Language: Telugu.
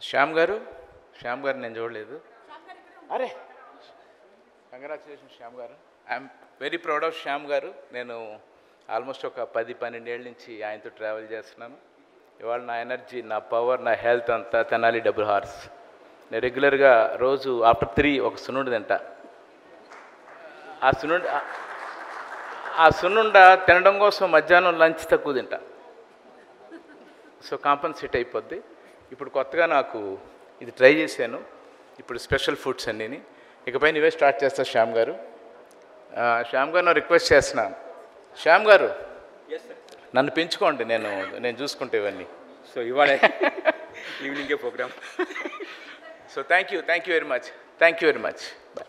శ్యామ్ గారు నేను చూడలేదు. అరే కంగ్రాచులేషన్ శ్యామ్ గారు. I'm very proud of Shyam గారు. నేను ఆల్మోస్ట్ ఒక 10-12 ఏళ్ళ నుంచి ఆయనతో ట్రావెల్ చేస్తున్నాను. ఇవాళ నా ఎనర్జీ, నా పవర్, నా హెల్త్ అంతా తెనాలి డబుల్ హార్స్. నేను రెగ్యులర్గా రోజు ఆఫ్టర్ 3 ఒక సున్నుండ తింటా. ఆ సున్నుండ తినడం కోసం మధ్యాహ్నం లంచ్ తక్కువ తింటా. సో కాంపన్సేట్ అయిపోద్ది. ఇప్పుడు కొత్తగా నాకు ఇది ట్రై చేశాను. ఇప్పుడు స్పెషల్ ఫుడ్స్ అన్నీని ఇకపై ఇవే స్టార్ట్ చేస్తా. శ్యామ్ గారు నేను రిక్వెస్ట్ చేస్తున్నాను. శ్యామ్ గారు నన్ను పెంచుకోండి, నేను చూసుకుంటే ఇవన్నీ. సో ఇవాళ ఈవినింగే programme. So thank you very much. Bye.